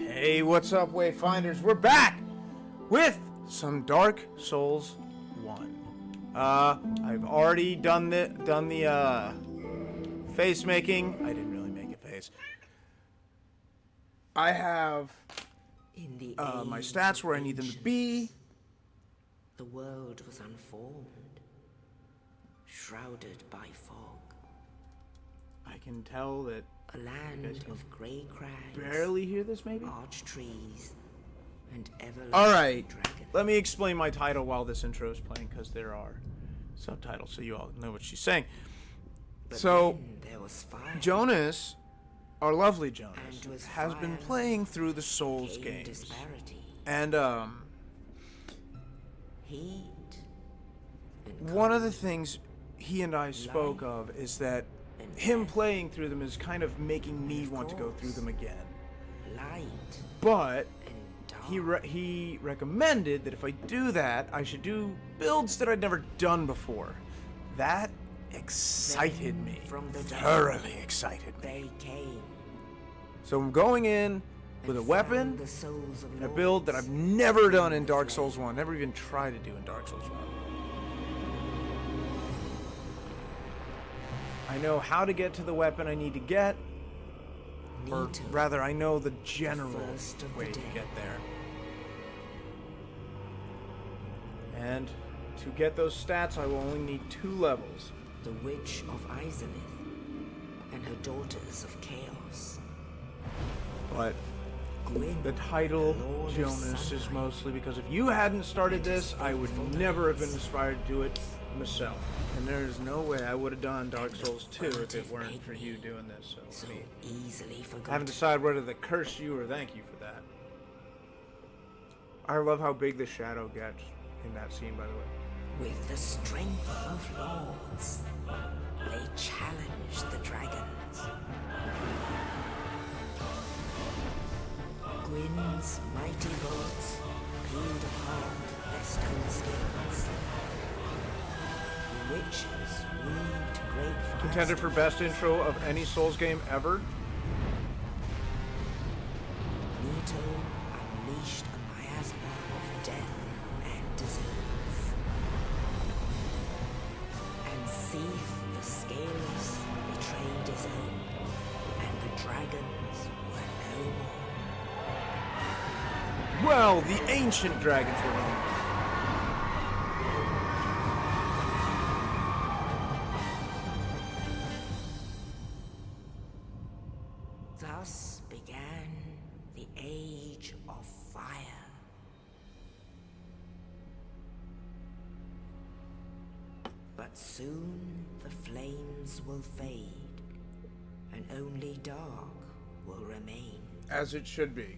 Hey, what's up, Wayfinders? We're back with some Dark Souls 1. I've already done the face making. I didn't really make a face. I have my stats where I need them to be. The world was unformed, shrouded by fog. I can tell that A land of grey crags, barely hear this, maybe? arch trees, and everlasting Alright, dragons. let me explain my title while this intro is playing, because there are subtitles, so you all know what she's saying. But So, then there was fire, Jonas, our lovely Jonas, and with has been fire playing through the Souls came games. disparity, And, heat, and one of cold, the things he and I spoke of is that and him death, playing through them is kind of making me of want to go through course. them again. light, But and dark. he recommended that if I do that, I should do builds that I'd never done before. That excited Then me. from the Thoroughly excited me. They came So I'm going in with a and weapon found the souls of and a build that lords. I've never done in Dark Souls 1. Never even tried to do in Dark Souls 1. I know how to get to the weapon I need to get, or Nito, rather, I know the general first of the way to dead. get there. And to get those stats, I will only need 2 levels. the witch of Izalith, and her daughters of chaos. But Gwyn, the title, Lord of Jonas, is Sunlight. mostly because if you hadn't started this, I would never have been inspired to do it myself. And there's no way I would have done Dark Souls 2 if it weren't for you doing this. so So, I mean, easily I haven't forgotten. decided whether to curse you or thank you for that. I love how big the shadow gets in that scene, by the way. With the strength of lords, they challenged the dragons. Gwyn's mighty bolts peeled apart their stone skills. The witches weaved great fires. Contender for best intro of any Souls game ever. Nito unleashed a miasma of death and disease. And Seath the Scaleless betrayed his own, and the dragons were no more. Well, the ancient dragons were known. Thus began the Age of Fire. But soon the flames will fade, and only dark will remain. As it should be.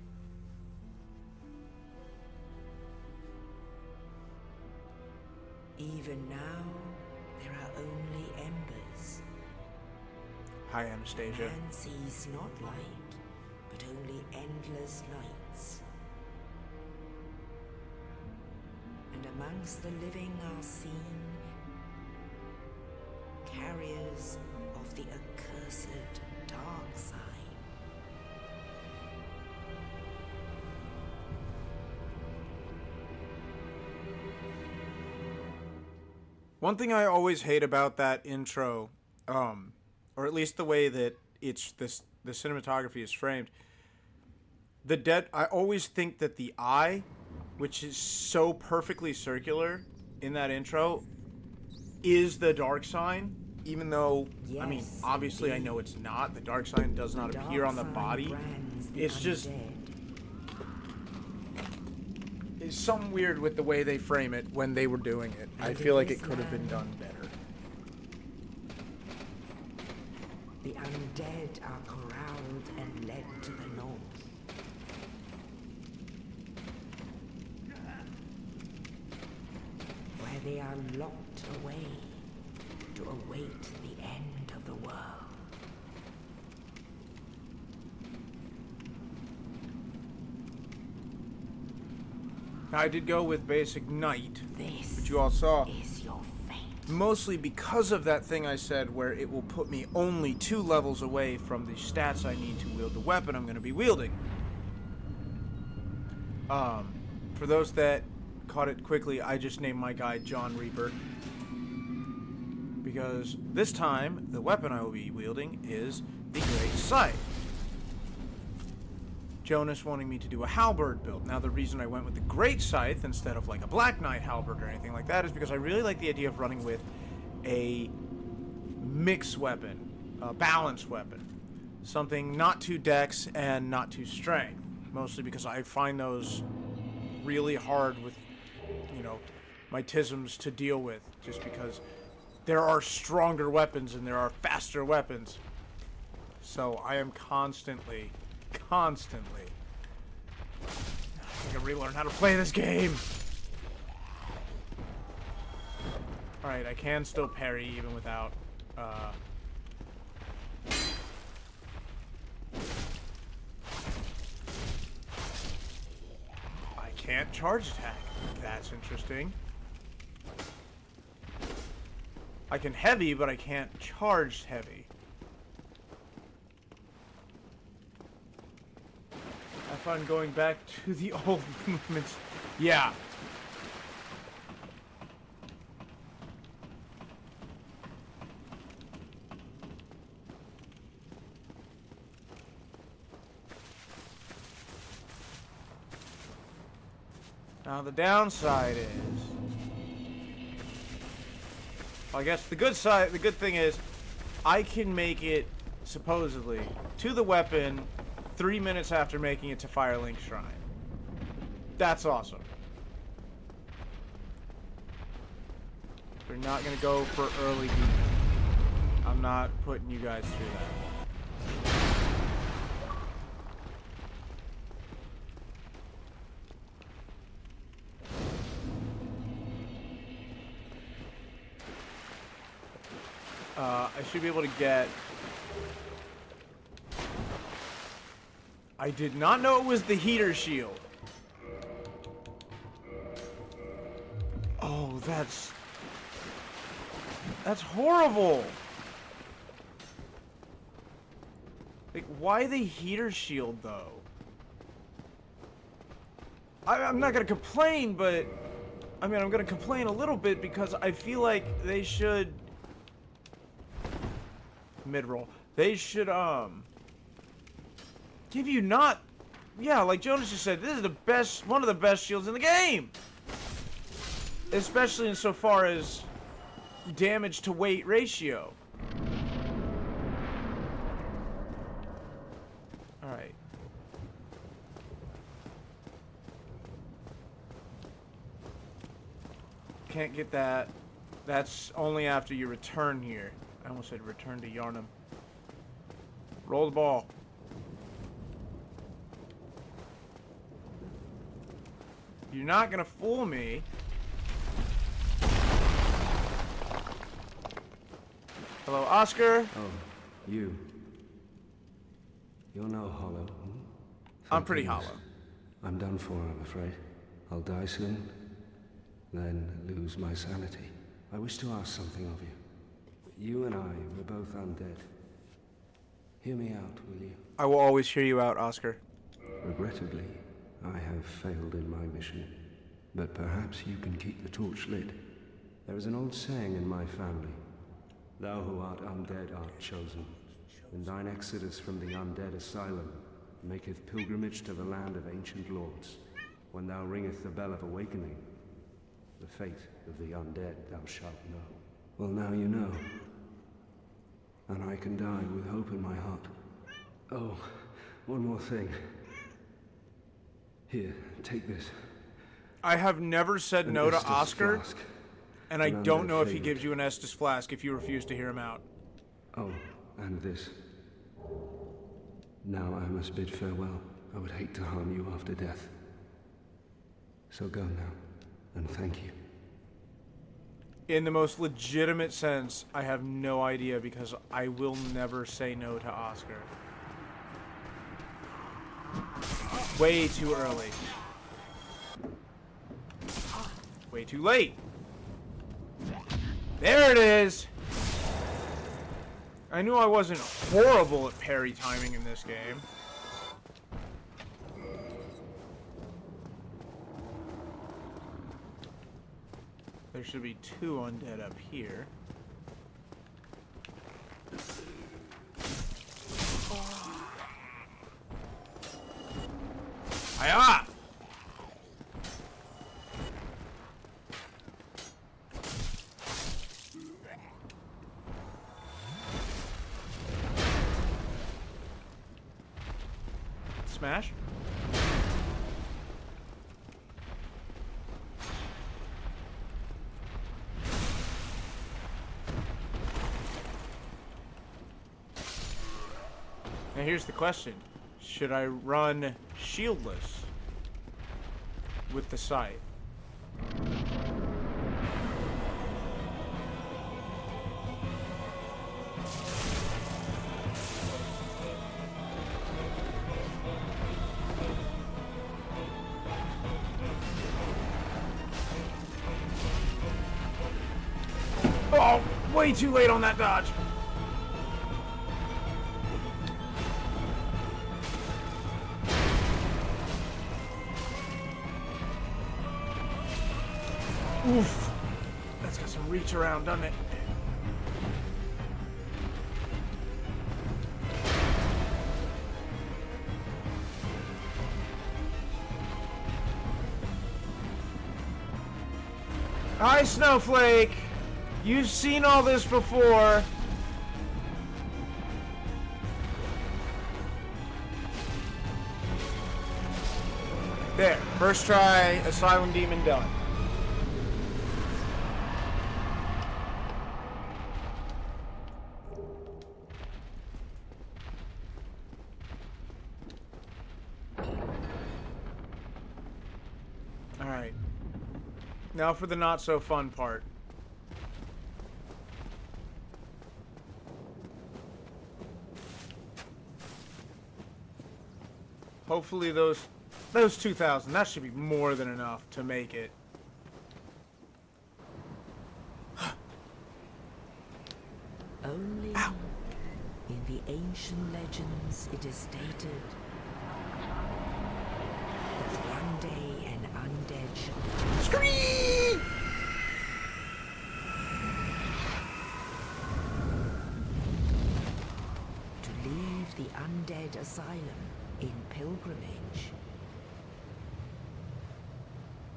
Even now, there are only embers. Hi, Anastasia. Man sees not light, but only endless nights. And amongst the living are seen carriers of the accursed dark side. One thing I always hate about that intro, or at least the way that the cinematography is framed, I always think that the eye, which is so perfectly circular in that intro, is the dark sign, even though, I mean, Yes, obviously I indeed. know it's not. The dark sign does not Dark appear on the side body. brands the It's just, undead. it's something weird with the way they frame it when they were doing it. I And feel in like this it could have been land- done better. The undead are corralled and led to the north. Where they are locked away to await the end of the world. Now, I did go with basic knight, This which you all saw. is your fate. Mostly because of that thing I said where it will put me only 2 levels away from the stats I need to wield the weapon I'm going to be wielding. For those that caught it quickly, I just named my guy John Reaper. Because this time, the weapon I will be wielding is the Great Scythe. Jonas wanting me to do a halberd build. Now, the reason I went with the Great Scythe instead of like a Black Knight halberd or anything like that is because I really like the idea of running with a mix weapon, a balanced weapon. Something not too dex and not too strength. Mostly because I find those really hard with, my tisms to deal with. Just because there are stronger weapons and there are faster weapons. So I am constantly I gotta relearn how to play this game. Alright, I can still parry even without, I can't charge attack. That's interesting. I can heavy, but I can't charge heavy. I find going back to the old movements. Yeah. Now the downside is, well, I guess the good thing is, I can make it, supposedly, to the weapon 3 minutes after making it to Firelink Shrine. That's awesome. We're not gonna go for early beat. I'm not putting you guys through that. I should be able to get... I did not know it was the heater shield. Oh, that's horrible. Like, why the heater shield, though? I'm not gonna complain, but... I mean, I'm gonna complain a little bit because I feel like they should... Mid-roll. They should, give you not... Yeah, like Jonas just said, this is the best, one of the best shields in the game! Especially insofar as damage to weight ratio. Alright. Can't get that. That's only after you return here. I almost said return to Yharnam. Roll the ball. You're not gonna fool me. Hello, Oscar. Oh, you. You're no hollow. I'm pretty hollow. I'm done for, I'm afraid. I'll die soon, then lose my sanity. I wish to ask something of you. You and I, we're both undead. Hear me out, will you? I will always hear you out, Oscar. Regrettably, I have failed in my mission. But perhaps you can keep the torch lit. There is an old saying in my family. Thou who art undead art chosen. And thine exodus from the undead asylum maketh pilgrimage to the land of ancient lords. When thou ringeth the bell of awakening, the fate of the undead thou shalt know. Well, now you know. And I can die with hope in my heart. Oh, one more thing. Here, take this. I have never said no to Oscar, Flask. and I don't know if he gives you an Estus flask if you refuse to hear him out. Oh, and this. Now I must bid farewell. I would hate to harm you after death. So go now, and thank you. In the most legitimate sense, I have no idea because I will never say no to Oscar. Way too early. Way too late. There it is! I knew I wasn't horrible at parry timing in this game. There should be 2 undead up here. Hiya! Smash. Now here's the question. Should I run shieldless with the scythe? Oh, way too late on that dodge. Oof. That's got some reach around, doesn't it? Hi, Snowflake. You've seen all this before. There. First try, Asylum Demon done. Alright. Now for the not so fun part. Hopefully those 2,000, that should be more than enough to make it. Only Ow. in the ancient legends it is stated that one day an undead shall Scream! to leave the undead asylum in pilgrimage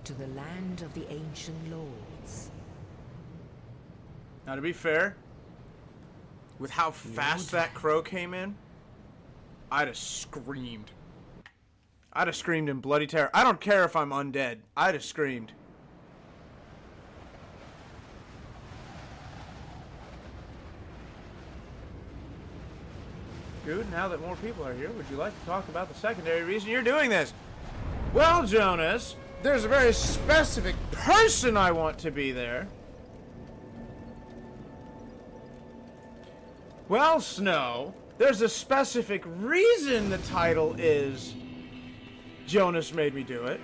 to the land of the ancient lords. Now to be fair, with how fast that crow came in, I'd have screamed. I'd have screamed in bloody terror. I don't care if I'm undead. I'd have screamed. Dude, now that more people are here, would you like to talk about the secondary reason you're doing this? Well, Jonas, there's a very specific person I want to be there. Well, Snow, there's a specific reason the title is Jonas made me do it.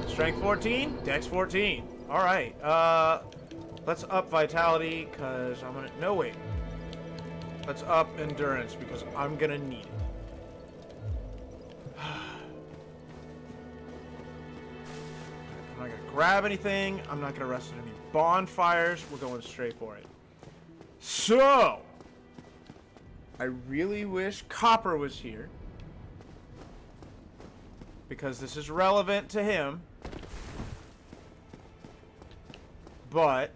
Strength 14, Dex 14. Alright, let's up Vitality, because I'm gonna... No, wait. Let's up Endurance, because I'm gonna need it. I'm not gonna grab anything. I'm not gonna rest at any bonfires. We're going straight for it. So, I really wish Copper was here, because this is relevant to him. But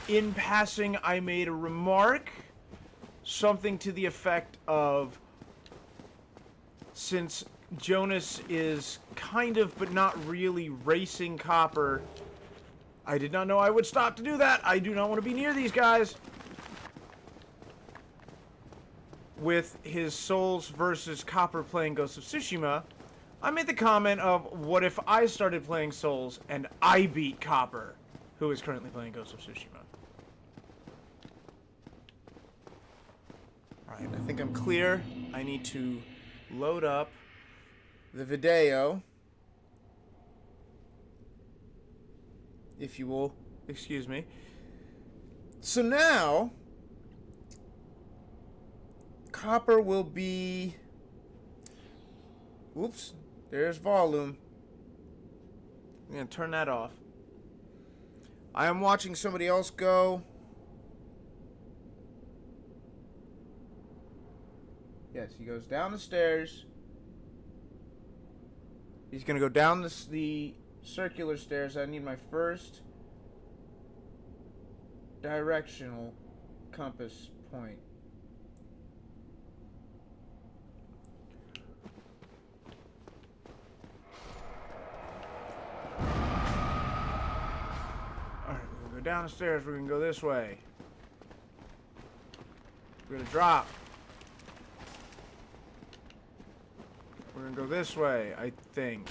in passing, I made a remark, something to the effect of, since Jonas is kind of but not really racing Copper, I did not know I would stop to do that. I do not want to be near these guys. With his Souls versus Copper playing Ghost of Tsushima, I made the comment of, what if I started playing Souls and I beat Copper, who is currently playing Ghost of Tsushima? Alright, I think I'm clear. I need to load up the video, if you will excuse me. So now, Copper will be... Oops, there's volume. I'm going to turn that off. I am watching somebody else go. Yes, he goes down the stairs. He's going to go down the circular stairs. I need my first directional compass point. Alright, we're going to go down the stairs. We're going to go this way. We're going to drop. We're going to go this way, I think.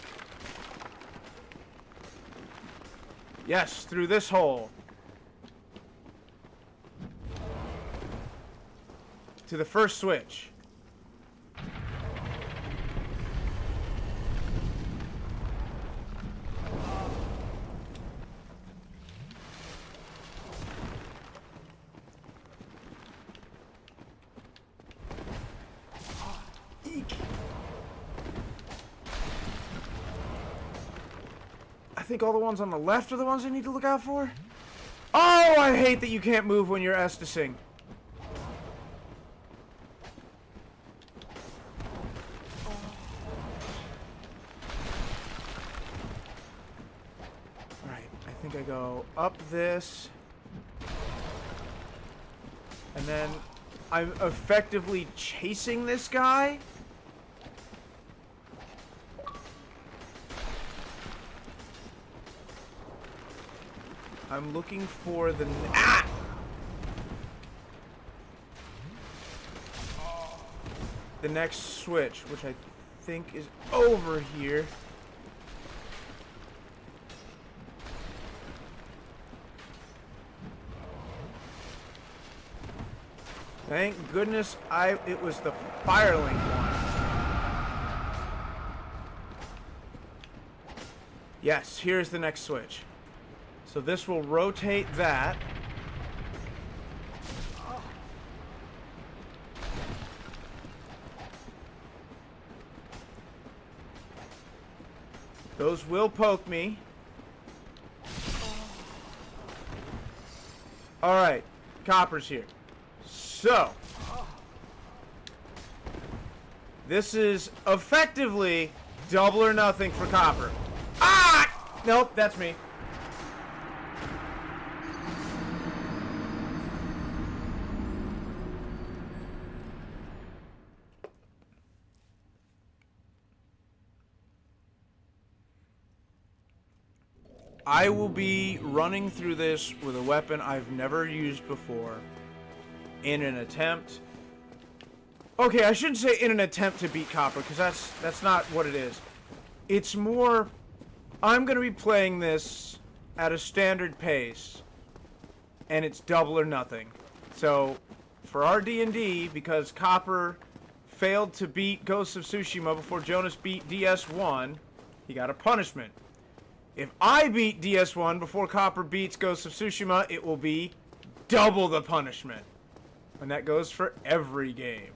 Yes, through this hole. To the first switch. Eek. I think all the ones on the left are the ones I need to look out for. Oh, I hate that you can't move when you're Estusing. I go up this, and then I'm effectively chasing this guy. I'm looking for the the next switch, which I think is over here. Thank goodness it was the Firelink one. Yes, here's the next switch. So this will rotate that. Those will poke me. Alright, Copper's here. So, this is effectively double or nothing for Copper. Ah! Nope, that's me. I will be running through this with a weapon I've never used before. In an attempt... Okay, I shouldn't say in an attempt to beat Copper, because that's not what it is. It's more... I'm going to be playing this at a standard pace, and it's double or nothing. So, for our D&D, because Copper failed to beat Ghost of Tsushima before Jonas beat DS1, he got a punishment. If I beat DS1 before Copper beats Ghost of Tsushima, it will be double the punishment. And that goes for every game.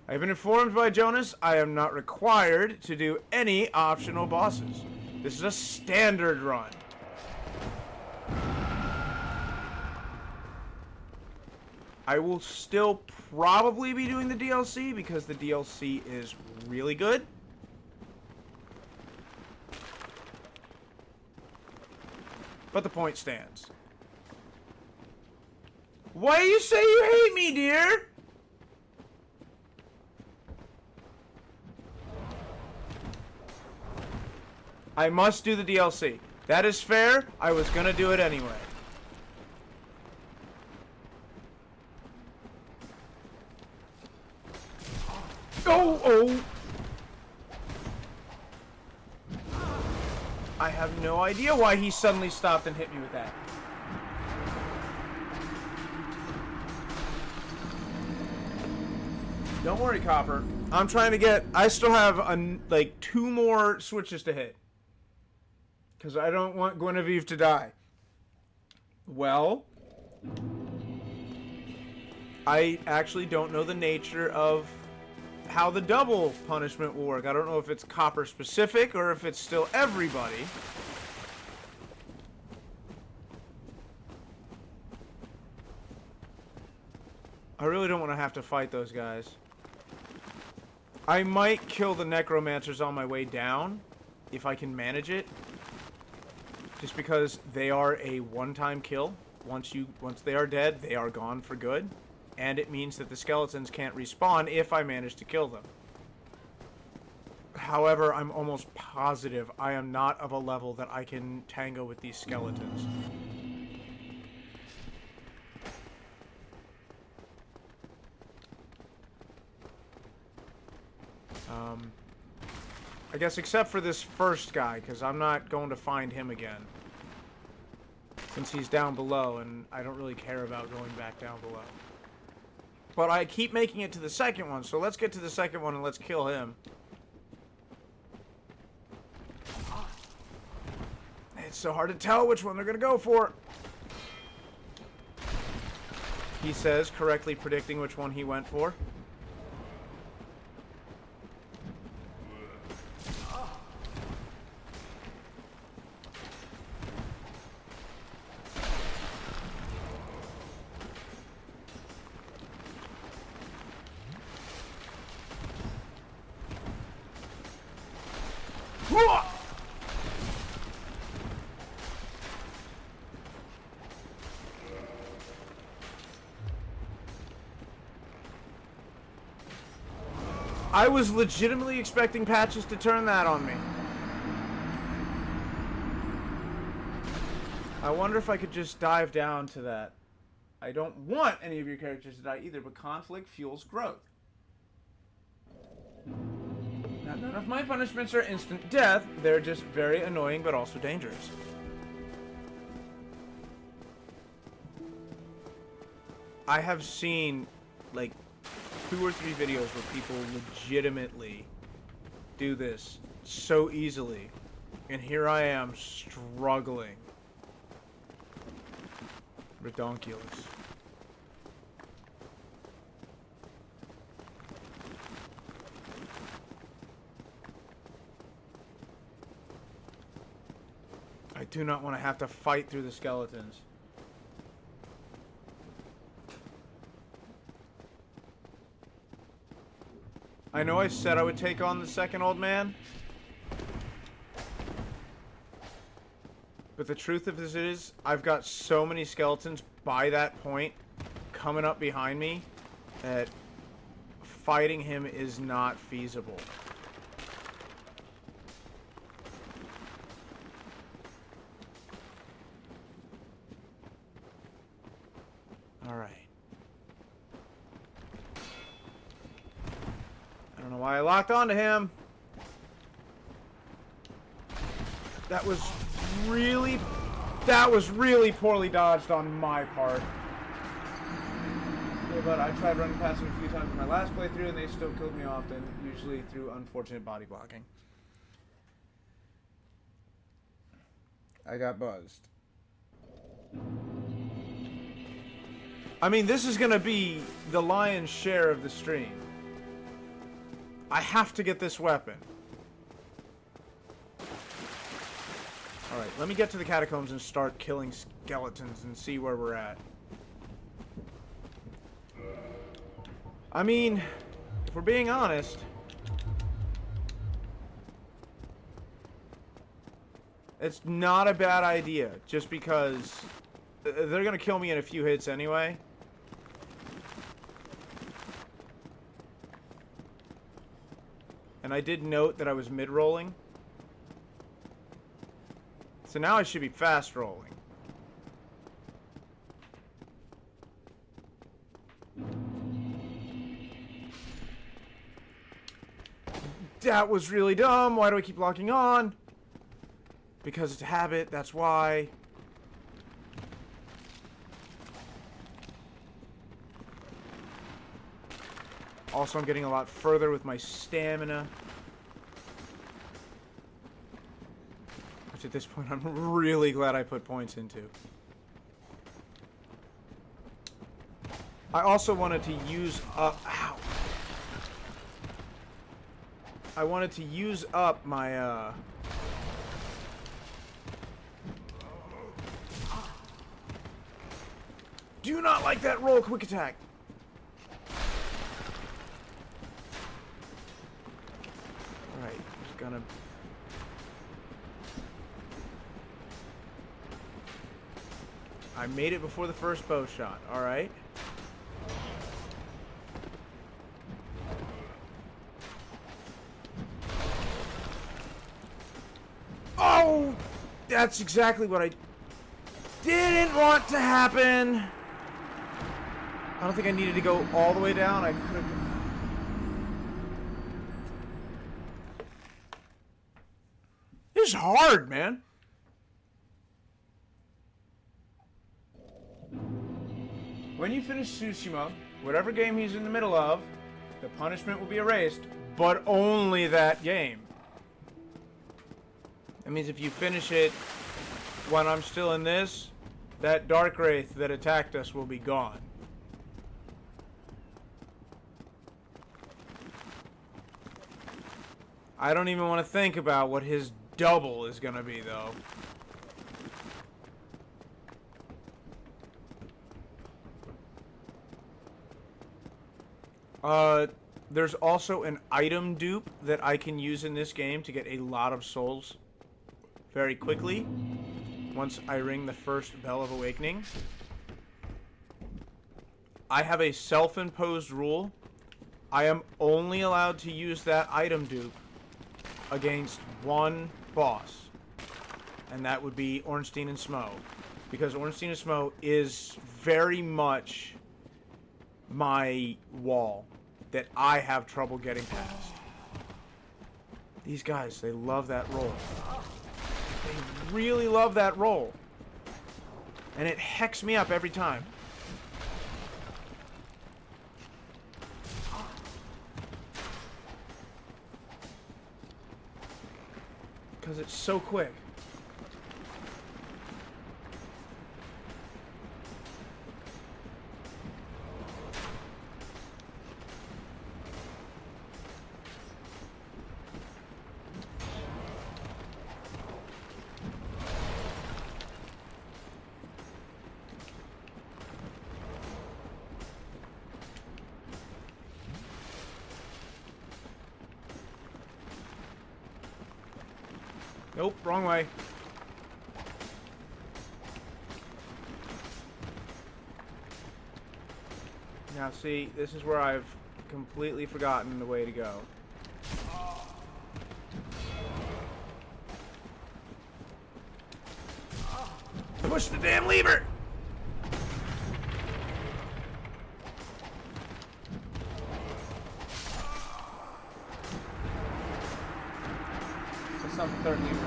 I've been informed by Jonas I am not required to do any optional bosses. This is a standard run. I will still probably be doing the DLC because the DLC is really good. But the point stands. Why do you say you hate me, dear? I must do the DLC. That is fair. I was gonna do it anyway. Oh! I have no idea why he suddenly stopped and hit me with that. Don't worry, Copper. I'm trying to get... I still have, like, 2 more switches to hit. Because I don't want Guinevere to die. Well... I actually don't know the nature of how the double punishment will work. I don't know if it's Copper specific or if it's still everybody. I really don't want to have to fight those guys. I might kill the necromancers on my way down, if I can manage it. Just because they are a one-time kill. Once they are dead, they are gone for good. And it means that the skeletons can't respawn if I manage to kill them. However, I'm almost positive I am not of a level that I can tango with these skeletons. I guess except for this first guy, because I'm not going to find him again. Since he's down below, and I don't really care about going back down below. But I keep making it to the second one, so let's get to the second one and let's kill him. It's so hard to tell which one they're going to go for. He says, correctly predicting which one he went for. I was legitimately expecting Patches to turn that on me. I wonder if I could just dive down to that. I don't want any of your characters to die either, but conflict fuels growth. Now, none of my punishments are instant death. They're just very annoying, but also dangerous. I have seen, like, 2 or 3 videos where people legitimately do this so easily. And here I am struggling. Redonkulous. I do not want to have to fight through the skeletons. I know I said I would take on the second old man. But the truth of this is, I've got so many skeletons by that point coming up behind me that fighting him is not feasible. Alright. I don't know why I locked onto him. That was really poorly dodged on my part. Yeah, but I tried running past them a few times in my last playthrough and they still killed me often, usually through unfortunate body blocking. I got buzzed. I mean, this is gonna be the lion's share of the stream. I have to get this weapon. Alright, let me get to the catacombs and start killing skeletons and see where we're at. I mean, if we're being honest, it's not a bad idea, just because they're gonna kill me in a few hits anyway. And I did note that I was mid-rolling. So now I should be fast rolling. That was really dumb. Why do I keep locking on? Because it's a habit, that's why. Also, I'm getting a lot further with my stamina. Which at this point, I'm really glad I put points into. I also wanted to use up... Ow! I wanted to use up my, Do not like that roll quick attack! gonna... I made it before the first bow shot. Alright. Oh! That's exactly what I didn't want to happen. I don't think I needed to go all the way down. I could have... This is hard, man. When you finish Tsushima, whatever game he's in the middle of, the punishment will be erased, but only that game. That means if you finish it when I'm still in this, that Dark Wraith that attacked us will be gone. I don't even want to think about what his double is going to be, though. There's also an item dupe that I can use in this game to get a lot of souls very quickly once I ring the first Bell of Awakening. I have a self-imposed rule. I am only allowed to use that item dupe against one boss, and that would be Ornstein and Smo, because Ornstein and Smo is very much my wall that I have trouble getting past. These guys, they love that roll. They really love that roll. And it hecks me up every time. Because it's so quick. Nope, wrong way. Now see, this is where I've completely forgotten the way to go. Push the damn lever! That's not the third lever.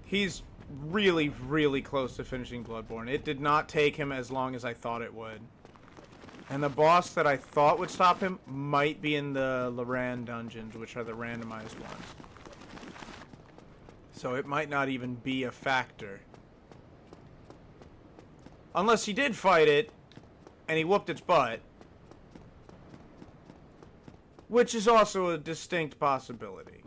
He's really, really close to finishing Bloodborne. It did not take him as long as I thought it would. And the boss that I thought would stop him might be in the Loran dungeons, which are the randomized ones. So it might not even be a factor. Unless he did fight it, and he whooped its butt. Which is also a distinct possibility.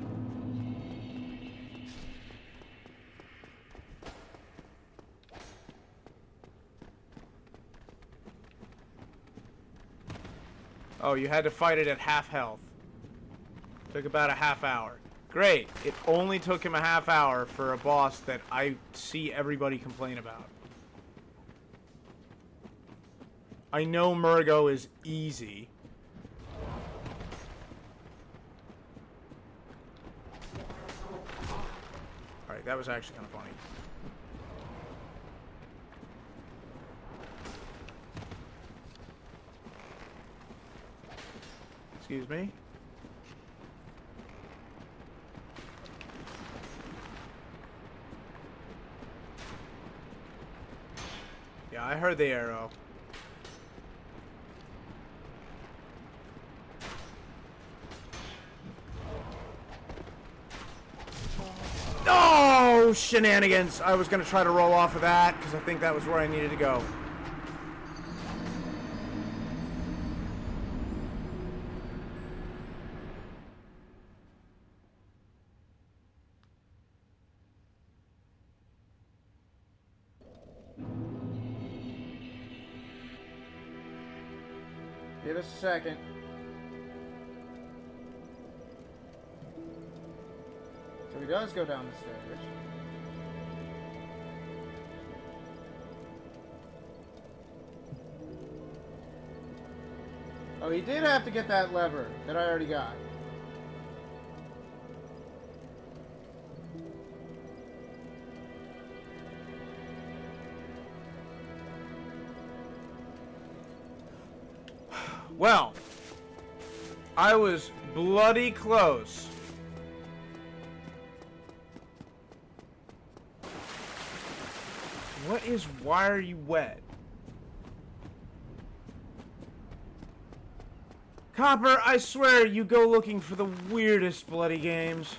Oh, you had to fight it at half health. Took about a half hour. Great. It only took him a half hour for a boss that I see everybody complain about. I know Murgo is easy. Alright, that was actually kind of funny. Excuse me. Yeah, I heard the arrow. Oh, shenanigans! I was gonna try to roll off of that, because I think that was where I needed to go. Give us a second. So he does go down the stairs. Oh, he did have to get that lever that I already got. Well, I was bloody close. What is why are you wet? Copper, I swear you go looking for the weirdest bloody games.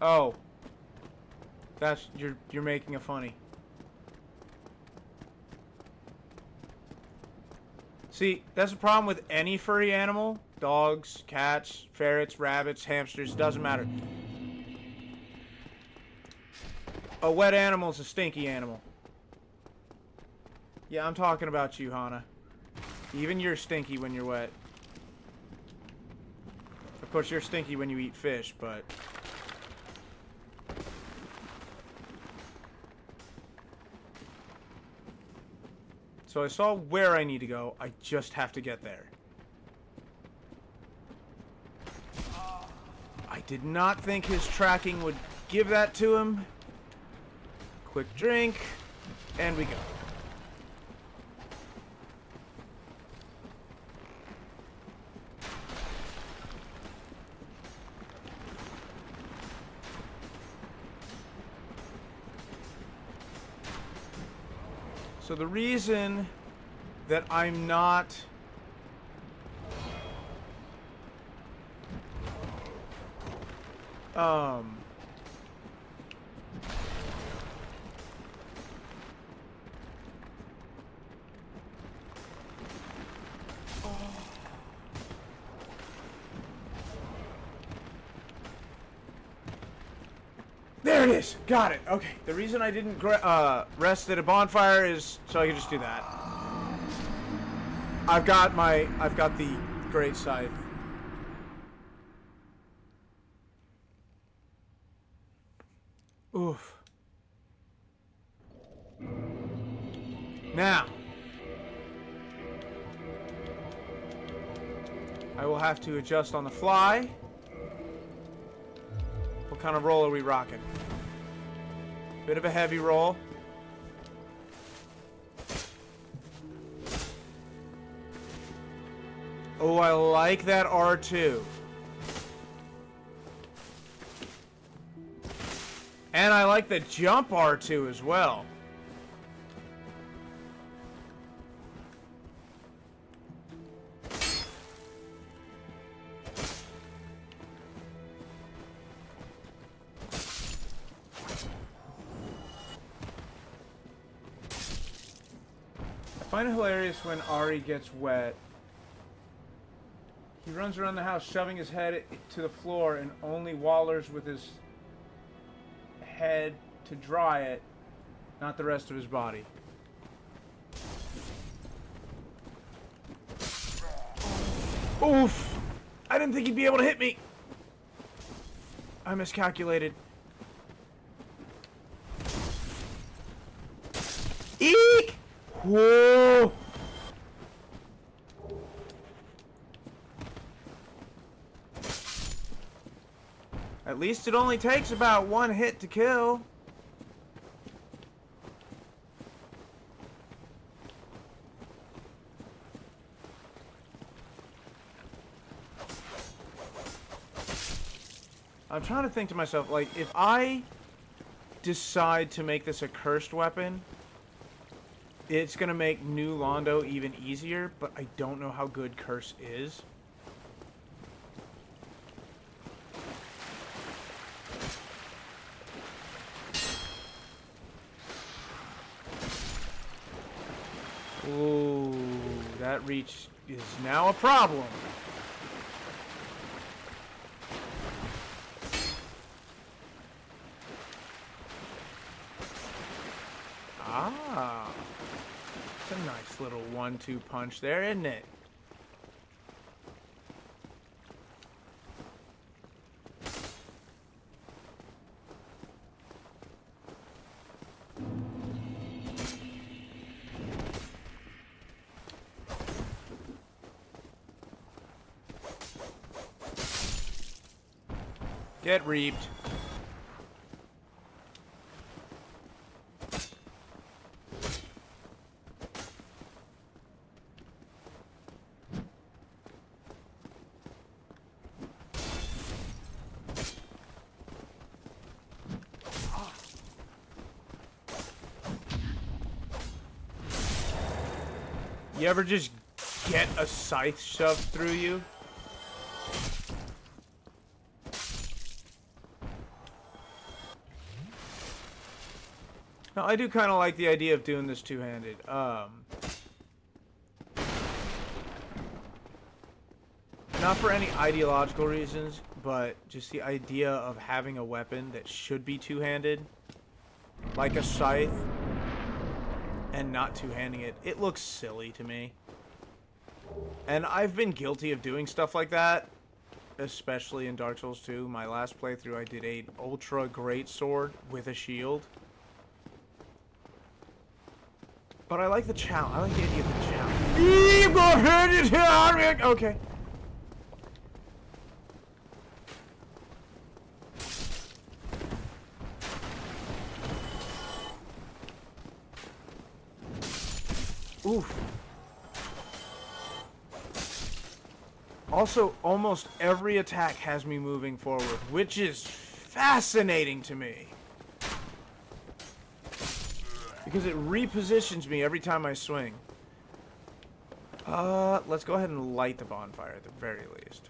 Oh. That's you're making a funny. See, that's the problem with any furry animal. Dogs, cats, ferrets, rabbits, hamsters, doesn't matter. A wet animal is a stinky animal. Yeah, I'm talking about you, Hana. Even you're stinky when you're wet. Of course, you're stinky when you eat fish, but... So I saw where I need to go. I just have to get there. I did not think his tracking would give that to him. Quick drink, and we go. So the reason that I'm not There it is! Got it! Okay, the reason I didn't rest at a bonfire is so I can just do that. I've got the great scythe. Oof. Now, I will have to adjust on the fly. What kind of roll are we rocking? Bit of a heavy roll. Oh, I like that R2. And I like the jump R2 as well. I find it hilarious when Ari gets wet. He runs around the house shoving his head to the floor and only wallers with his head to dry it, not the rest of his body. Oof! I didn't think he'd be able to hit me! I miscalculated. Eek! Whoa! At least it only takes about one hit to kill. I'm trying to think to myself, like, if I decide to make this a cursed weapon, it's gonna make new Londo even easier, but I don't know how good Curse is. reach is now a problem. Ah. It's a nice little 1-2 punch there, isn't it? Get reaped. You ever just get a scythe shoved through you? No, I do kind of like the idea of doing this two-handed. Not for any ideological reasons, but just the idea of having a weapon that should be two-handed, like a scythe, and not two-handing it. It looks silly to me. And I've been guilty of doing stuff like that, especially in Dark Souls 2. My last playthrough, I did a ultra great sword with a shield. But I like the challenge. I like the idea of the challenge. Okay. Oof. Also, almost every attack has me moving forward, which is fascinating to me. Because it repositions me every time I swing. Let's go ahead and light the bonfire at the very least.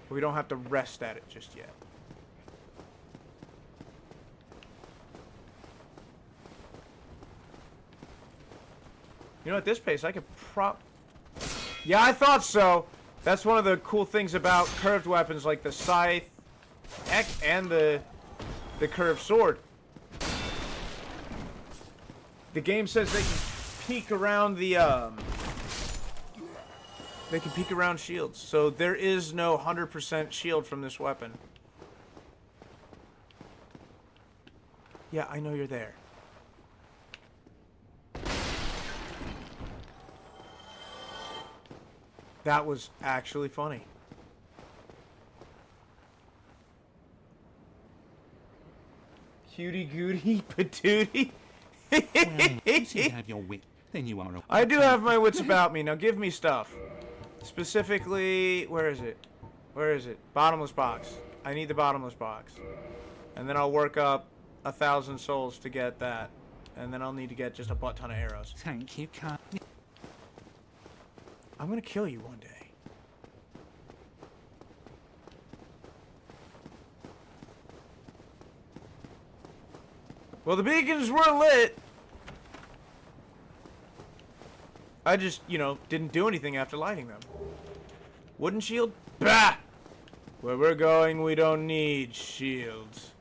We don't have to rest at it just yet. You know, at this pace, I could Yeah, I thought so. That's one of the cool things about curved weapons like the scythe, heck, and the curved sword. The game says they can peek around the, they can peek around shields. So there is no 100% shield from this weapon. Yeah, I know you're there. That was actually funny. Cutie gootie patootie. Well, you seem to have your wit. Then you are a... I do have my wits about me. Now give me stuff. Specifically, where is it? Where is it? Bottomless box. I need the bottomless box. And then I'll work up 1,000 souls to get that. And then I'll need to get just a butt ton of arrows. Thank you, Carl. I'm gonna kill you one day. Well, the beacons were lit. I just, you know, didn't do anything after lighting them. Wooden shield? Bah! Where we're going, we don't need shields.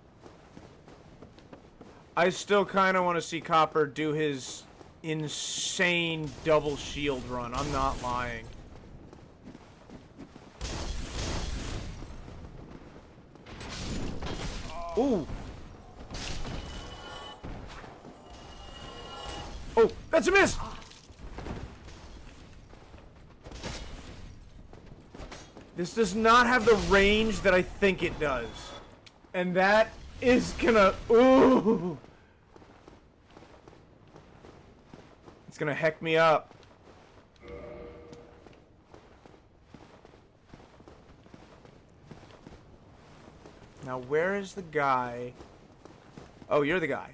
I still kind of want to see Copper do his insane double shield run. I'm not lying. Ooh. Oh, that's a miss! This does not have the range that I think it does. And that is gonna... Ooh! It's gonna heck me up. Now, where is the guy? Oh, you're the guy.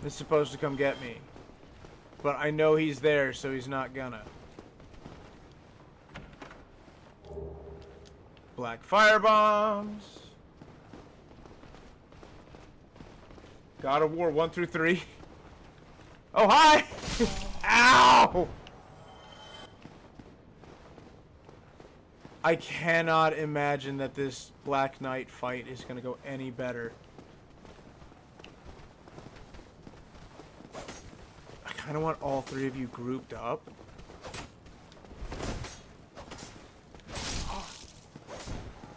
He's supposed to come get me. But I know he's there, so he's not gonna. Black fire bombs. God of War 1 through 3. Oh, hi! Ow! I cannot imagine that this Black Knight fight is going to go any better. I kind of want all three of you grouped up.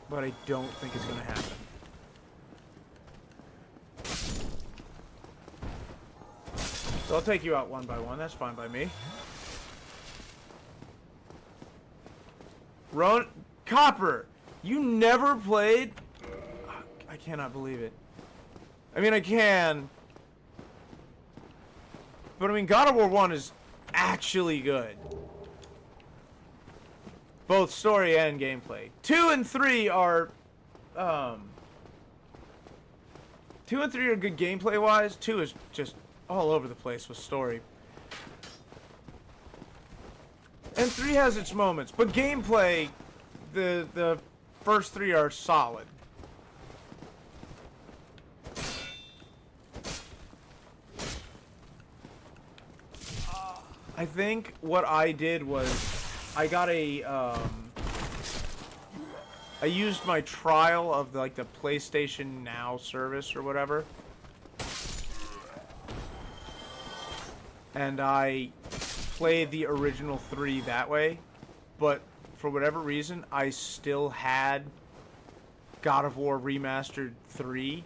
But I don't think it's going to happen. So I'll take you out one by one. That's fine by me. Copper, you never played? I cannot believe it. I mean, I can. But I mean, God of War 1 is actually good. Both story and gameplay. 2 and 3 are... 2 and 3 are good gameplay-wise. 2 is just all over the place with story. And 3 has its moments, but gameplay, the first 3 are solid. I think what I did was I got a I used my trial of like the PlayStation Now service or whatever. And I played the original 3 that way, but for whatever reason, I still had God of War Remastered 3.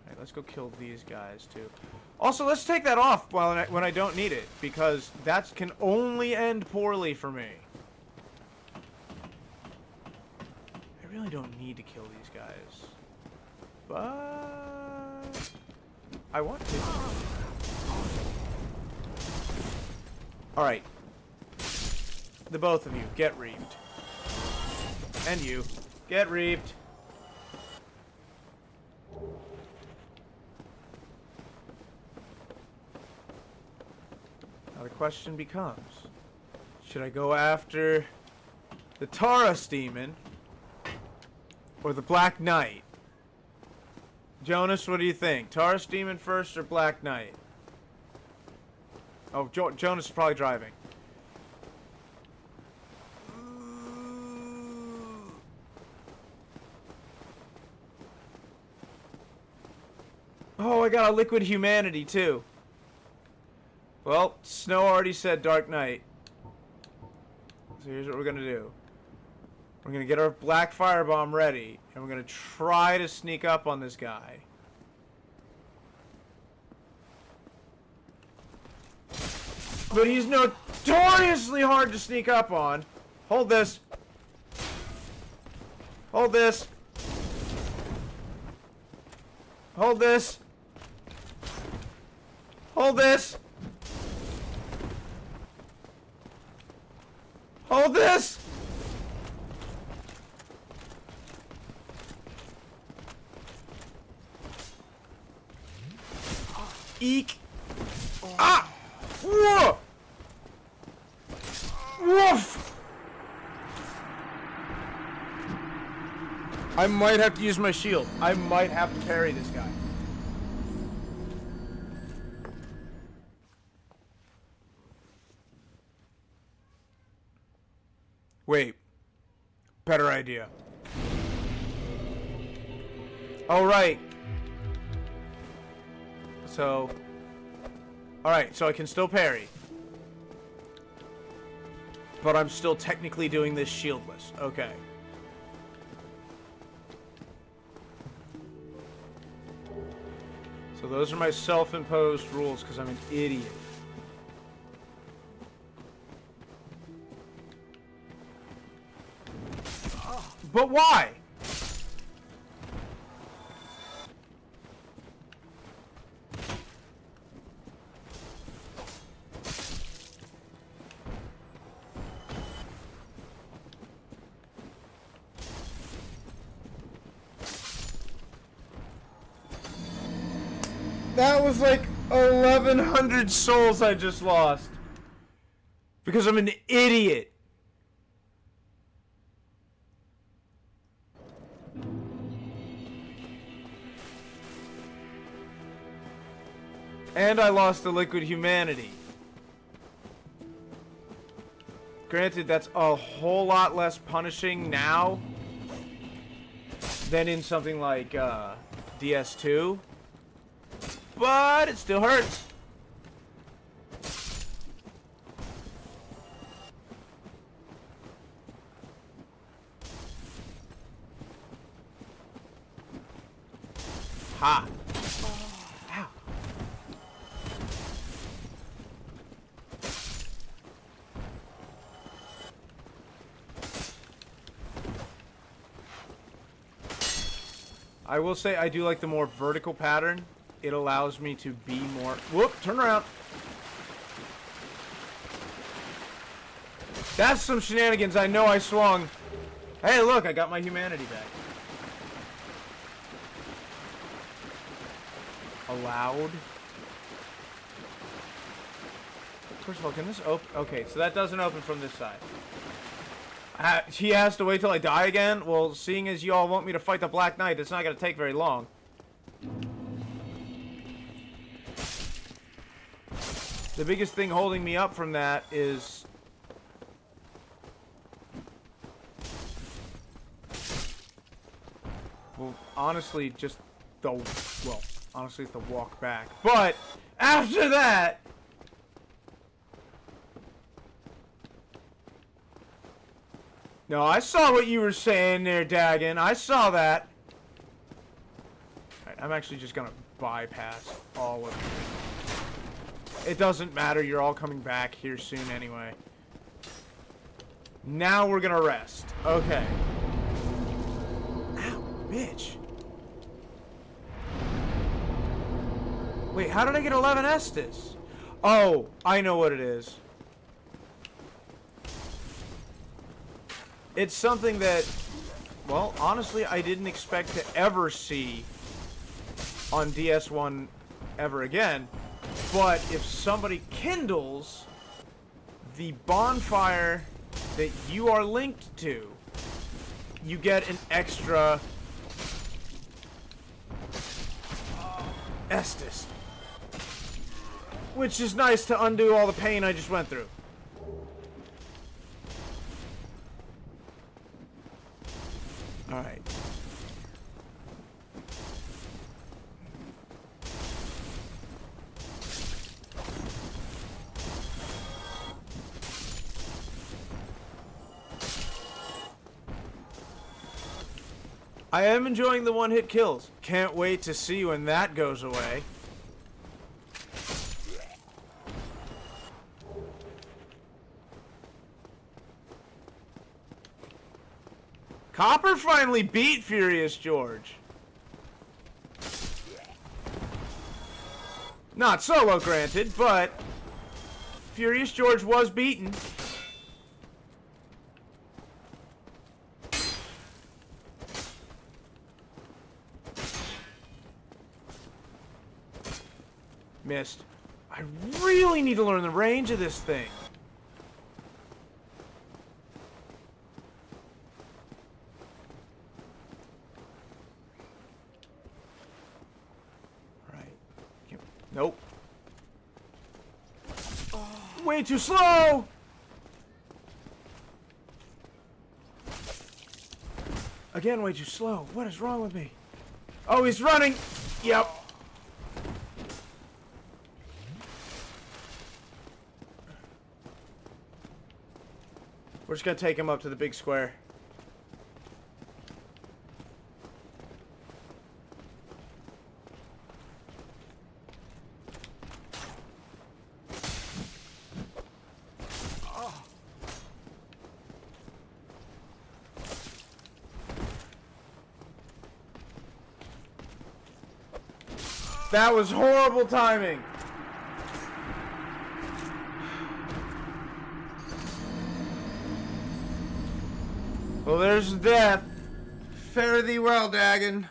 Alright, let's go kill these guys too. Also, let's take that off when I don't need it, because that can only end poorly for me. I really don't need to kill these guys. But I want to. Alright. The both of you, get reaped. And you, get reaped. Now the question becomes, should I go after the Taurus demon or the Black Knight? Jonas, what do you think? Taurus demon first or Black Knight? Oh, Jonas is probably driving. Oh, I got a liquid humanity too. Well, Snow already said Dark Knight. So here's what we're gonna do. We're gonna get our black firebomb ready, and we're gonna try to sneak up on this guy. But he's notoriously hard to sneak up on. Hold this. Hold this. Hold this. Hold this. Hold this. Eek. Ah! Whoa! Woof! I might have to use my shield. I might have to parry this guy. Wait. Better idea. All right. So... Alright, so I can still parry. But I'm still technically doing this shieldless. Okay. So those are my self-imposed rules because I'm an idiot. But why? That was like 1,100 souls I just lost. Because I'm an idiot. And I lost the liquid humanity. Granted, that's a whole lot less punishing now than in something like DS2. But it still hurts. Ha! Ow. I will say I do like the more vertical pattern. It allows me to be more... Whoop! Turn around! That's some shenanigans. I know I swung. Hey, look! I got my humanity back. Allowed. First of all, can this open? Okay, so that doesn't open from this side. He has to wait till I die again? Well, seeing as you all want me to fight the Black Knight, it's not going to take very long. The biggest thing holding me up from that is... Well, honestly, just the... Well, honestly, it's the walk back. But, after that... No, I saw what you were saying there, Dagon. I saw that. Alright, I'm actually just gonna bypass all of it. It doesn't matter. You're all coming back here soon anyway. Now we're gonna rest. Okay. Ow, bitch. Wait, how did I get 11 Estus? Oh, I know what it is. It's something that, well, honestly, I didn't expect to ever see on DS1 ever again. But if somebody kindles the bonfire that you are linked to, you get an extra Estus. Which is nice to undo all the pain I just went through. Alright. I am enjoying the one-hit kills. Can't wait to see when that goes away. Copper finally beat Furious George. Not solo, granted, but Furious George was beaten. Missed. I really need to learn the range of this thing. Nope. Way too slow! Again, way too slow. What is wrong with me? Oh, he's running! Yep. We're just gonna take him up to the big square. That was horrible timing. Well, there's death. Fare thee well, Dagon.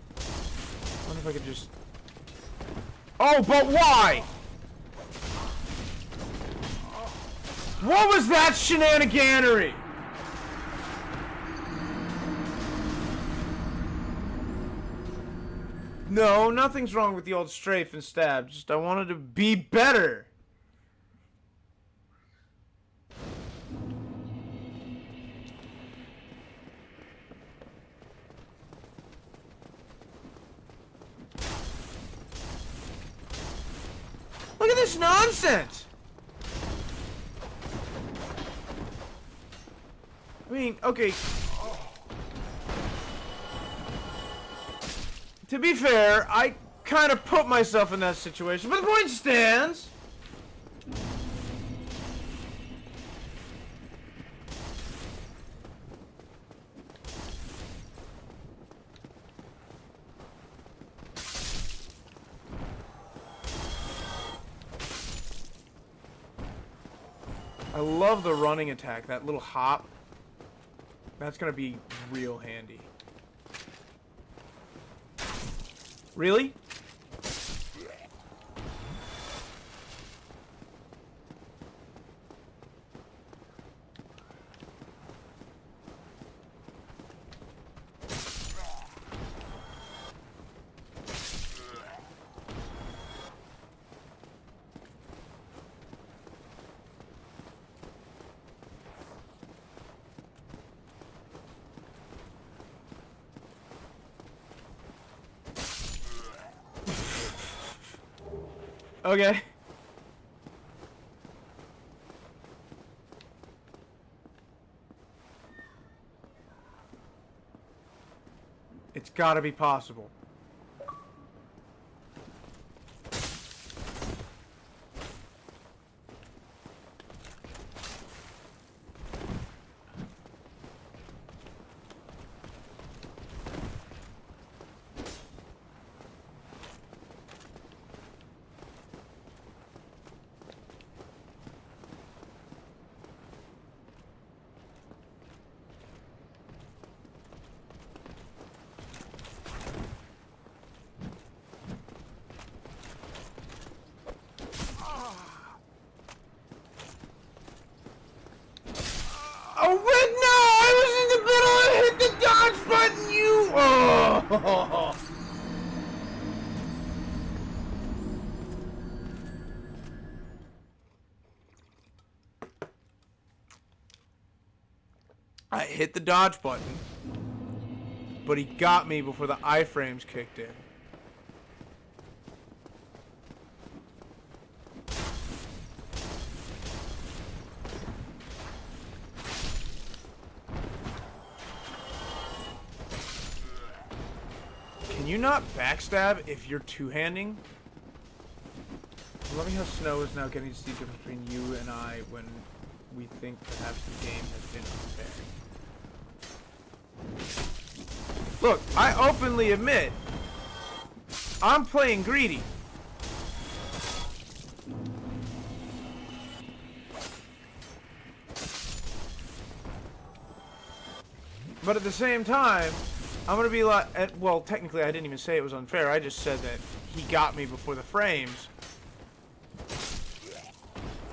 I wonder if I could just... Oh, but why? What was that shenaniganery? No, nothing's wrong with the old strafe and stab. Just I wanted to be better. Look at this nonsense. I mean, okay. To be fair, I kind of put myself in that situation, but the point stands. I love the running attack, that little hop. That's gonna be real handy. Really? Okay. It's gotta be possible. Oh wait, no! I was in the middle and hit the dodge button, you! Oh! I hit the dodge button, but he got me before the iframes kicked in. Can you not backstab if you're two-handing? I'm loving how Snow is now getting to see the difference between you and I when we think perhaps the game has been unfair. Look, I openly admit, I'm playing greedy. But at the same time, I'm gonna be like, well, technically I didn't even say it was unfair. I just said that he got me before the frames.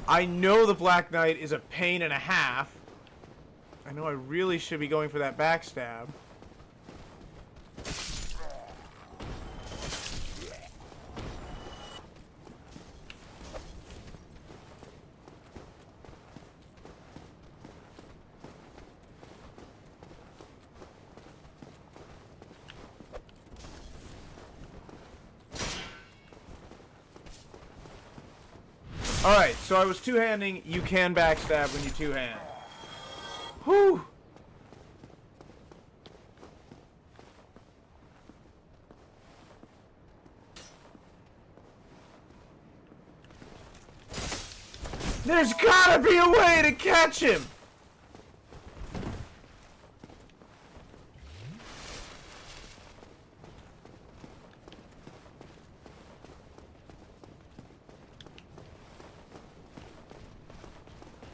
I know the Black Knight is a pain and a half. I know I really should be going for that backstab. Alright, so I was two-handing. You can backstab when you two-hand. Whew! There's gotta be a way to catch him!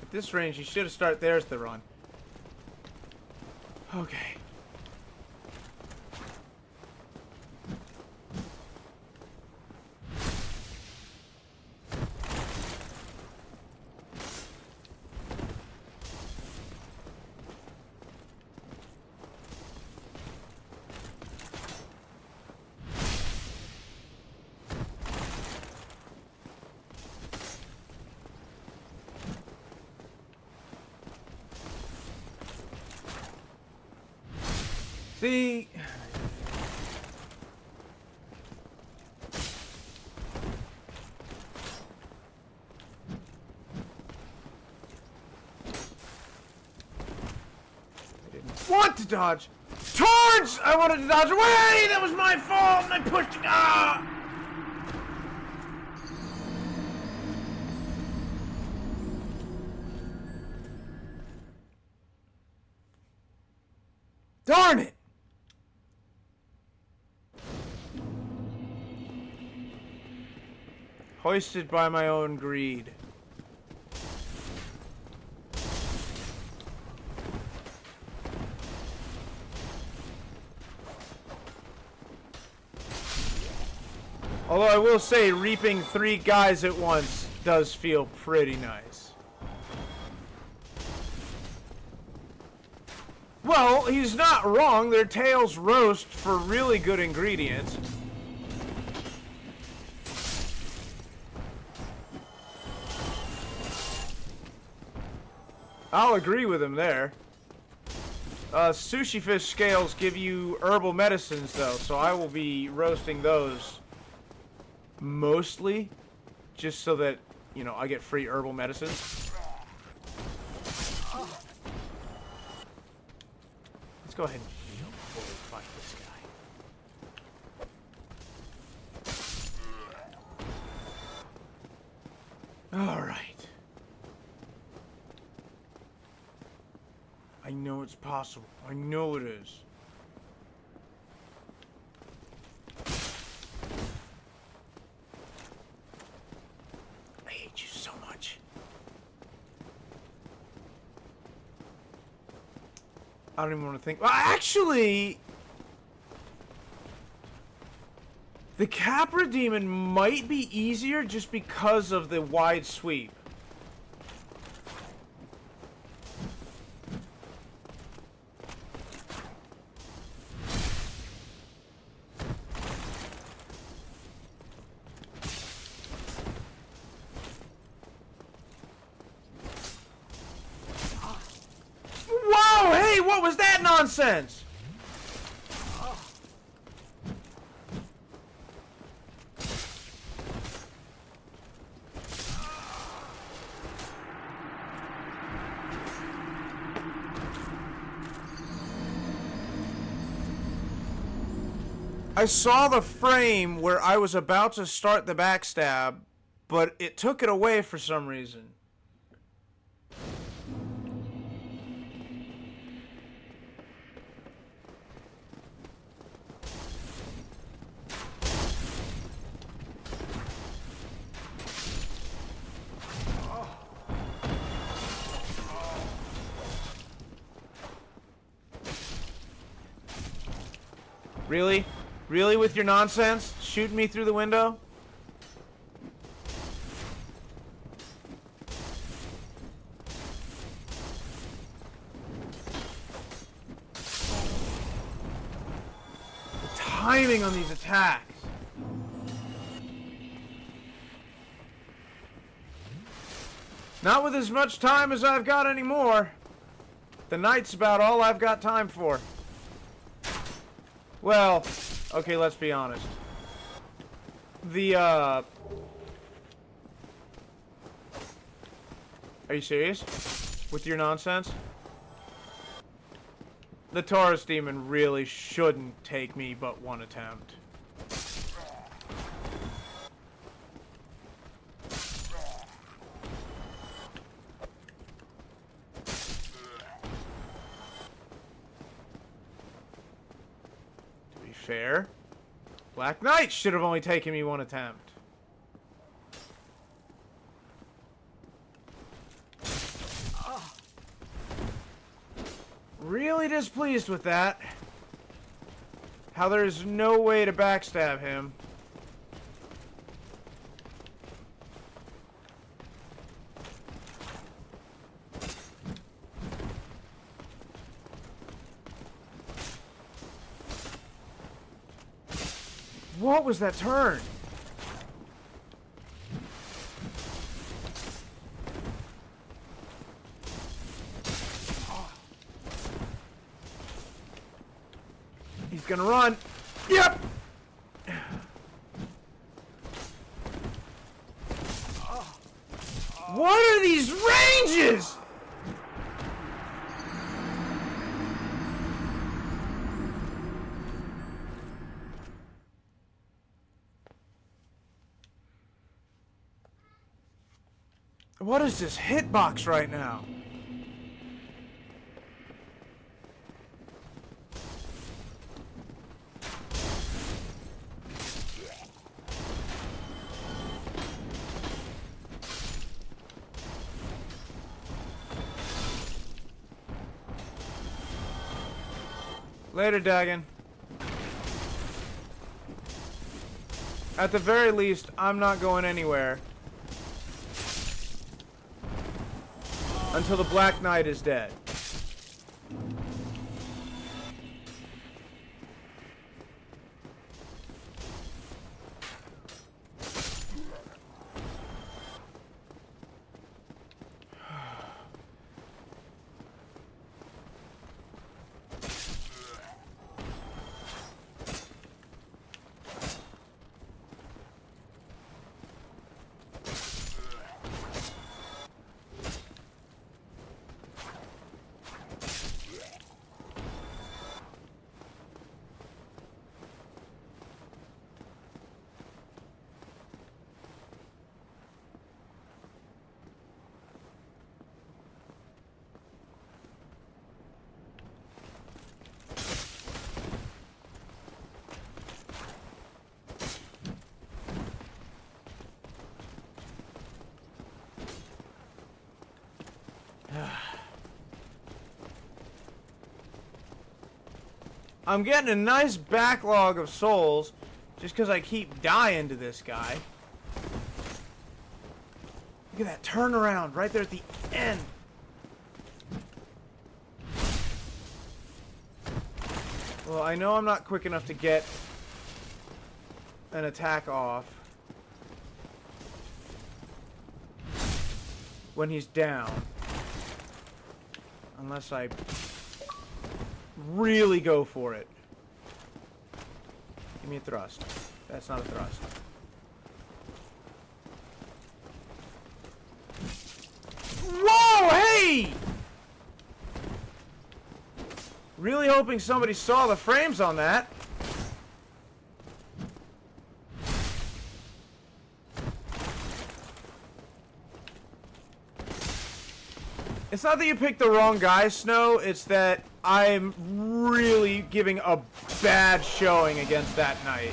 At this range, you should have started. There's the run. Okay. See? I didn't want to dodge. Towards! I wanted to dodge away! That was my fault! And I pushed it. Ah! Darn it! Hoisted by my own greed. Although I will say, reaping 3 guys at once does feel pretty nice. Well, he's not wrong. Their tails roast for really good ingredients. I'll agree with him there. Sushi fish scales give you herbal medicines, though, so I will be roasting those mostly just so that, you know, I get free herbal medicines. Let's go ahead and heal before we fight this guy. All right. I know it's possible. I know it is. I hate you so much. I don't even want to think. Well, actually, the Capra Demon might be easier just because of the wide sweep. Whoa! Hey, what was that nonsense? I saw the frame where I was about to start the backstab, but it took it away for some reason. Really? Really with your nonsense? Shooting me through the window? The timing on these attacks. Not with as much time as I've got anymore. The night's about all I've got time for. Well, okay, let's be honest. Are you serious? With your nonsense? The Taurus Demon really shouldn't take me but one attempt. Fair. Black Knight should have only taken me one attempt. Really displeased with that. How there's no way to backstab him. What was that turn? gonna run. Yep! What are these ranges? What is this hitbox right now? Later, Dagon. At the very least, I'm not going anywhere until the Black Knight is dead. I'm getting a nice backlog of souls just because I keep dying to this guy. Look at that turnaround right there at the end. Well, I know I'm not quick enough to get an attack off when he's down. Unless I really go for it. Give me a thrust. That's not a thrust. Whoa, hey! Really hoping somebody saw the frames on that. It's not that you picked the wrong guy, Snow. It's that I'm really giving a bad showing against that knight.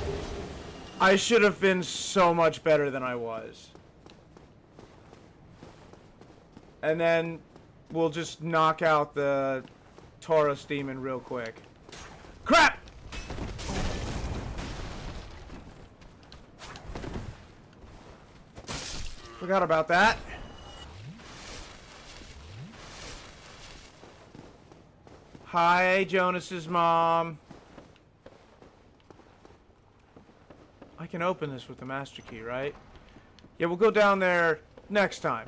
I should have been so much better than I was. And then we'll just knock out the Taurus demon real quick. Crap! Forgot about that. Hi, Jonas's mom. I can open this with the master key, right? Yeah, we'll go down there next time.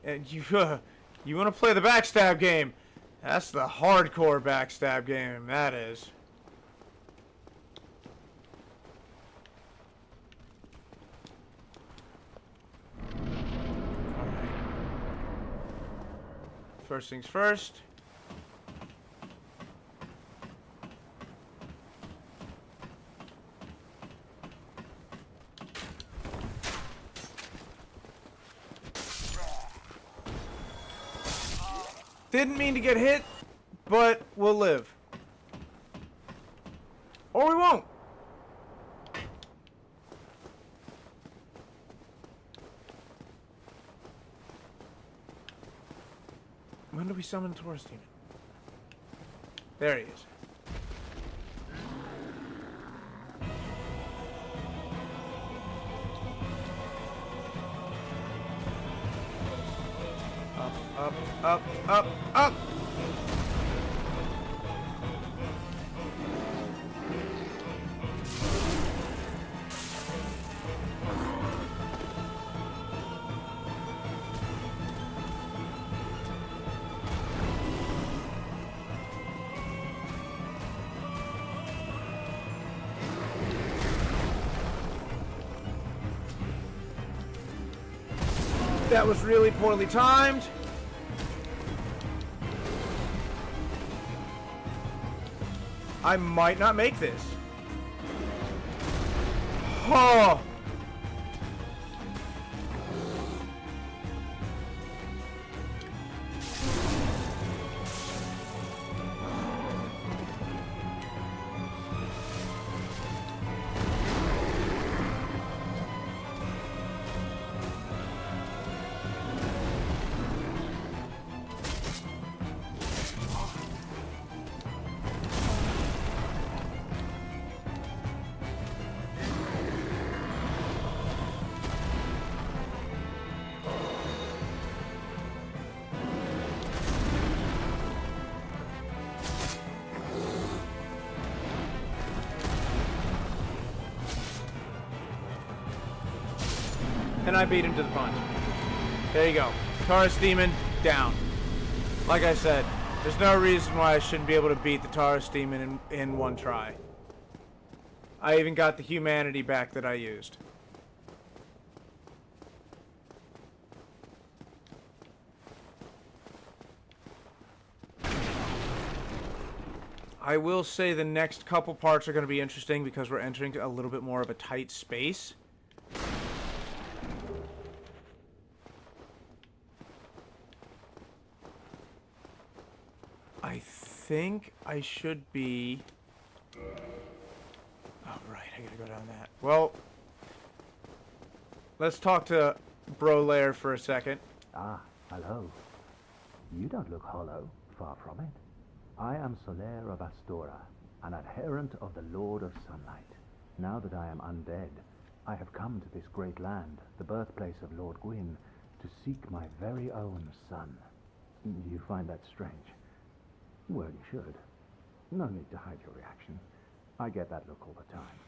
And you want to play the backstab game? That's the hardcore backstab game, that is. Alright. First things first. Didn't mean to get hit, but we'll live. Or we won't. When do we summon Taurus Demon? There he is. Up, up, up, up! That was really poorly timed. I might not make this. Oh! And I beat him to the punch. There you go. Taurus Demon, down. Like I said, there's no reason why I shouldn't be able to beat the Taurus Demon in one try. I even got the humanity back that I used. I will say the next couple parts are going to be interesting because we're entering a little bit more of a tight space. I think I should be... Oh, right, I gotta go down that. Well, let's talk to Bro Lair for a second. Ah, hello. You don't look hollow, far from it. I am Soler of Astora, an adherent of the Lord of Sunlight. Now that I am undead, I have come to this great land, the birthplace of Lord Gwyn, to seek my very own son. Do you find that strange? Well, you should. No need to hide your reaction. I get that look all the time.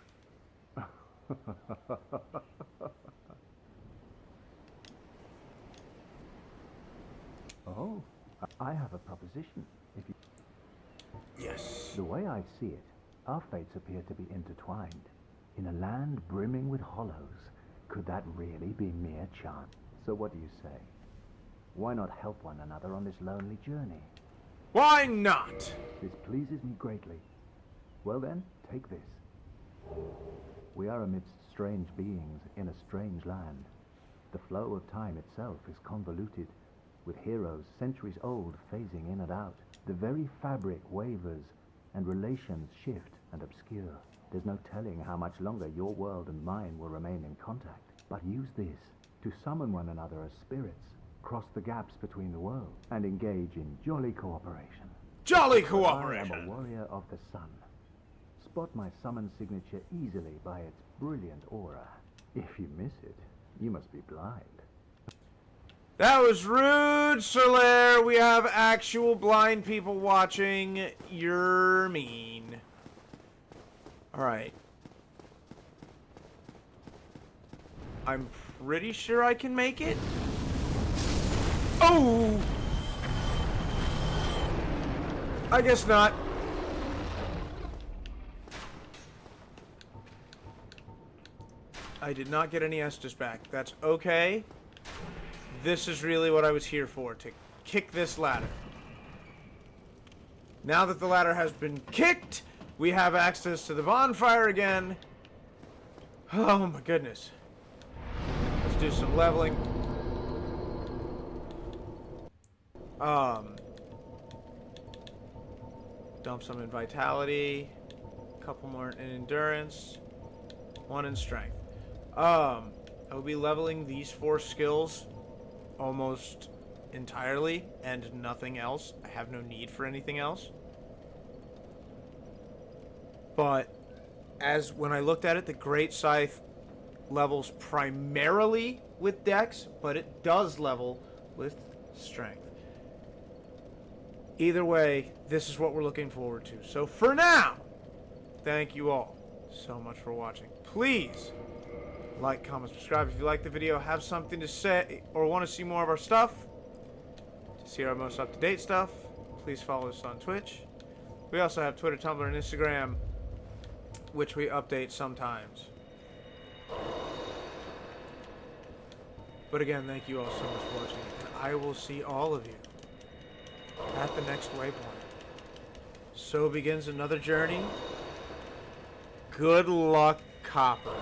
Oh, I have a proposition. If you... Yes. The way I see it, our fates appear to be intertwined. In a land brimming with hollows, could that really be mere chance? So what do you say? Why not help one another on this lonely journey? Why not? This pleases me greatly. Well then, take this. We are amidst strange beings in a strange land. The flow of time itself is convoluted, with heroes centuries old phasing in and out. The very fabric wavers, and relations shift and obscure. There's no telling how much longer your world and mine will remain in contact. But use this to summon one another as spirits, cross the gaps between the worlds, and engage in jolly cooperation. Jolly I cooperation! am a warrior of the sun. Spot my summon signature easily by its brilliant aura. If you miss it, you must be blind. That was rude, Soler. We have actual blind people watching. You're mean. Alright. I'm pretty sure I can make it. Oh! I guess not. I did not get any Estus back. That's okay. This is really what I was here for, to kick this ladder. Now that the ladder has been kicked, we have access to the bonfire again. Oh my goodness. Let's do some leveling. Dump some in vitality. A couple more in endurance. One in strength. I will be leveling these 4 skills almost entirely and nothing else. I have no need for anything else. But as when I looked at it, the Great Scythe levels primarily with Dex, but it does level with Strength. Either way, this is what we're looking forward to. So for now, thank you all so much for watching. Please like, comment, subscribe if you like the video, have something to say, or want to see more of our stuff. To see our most up-to-date stuff, please follow us on Twitch. We also have Twitter, Tumblr, and Instagram, which we update sometimes. But again, thank you all so much for watching, and I will see all of you at the next waypoint. So begins another journey. Good luck, Copper.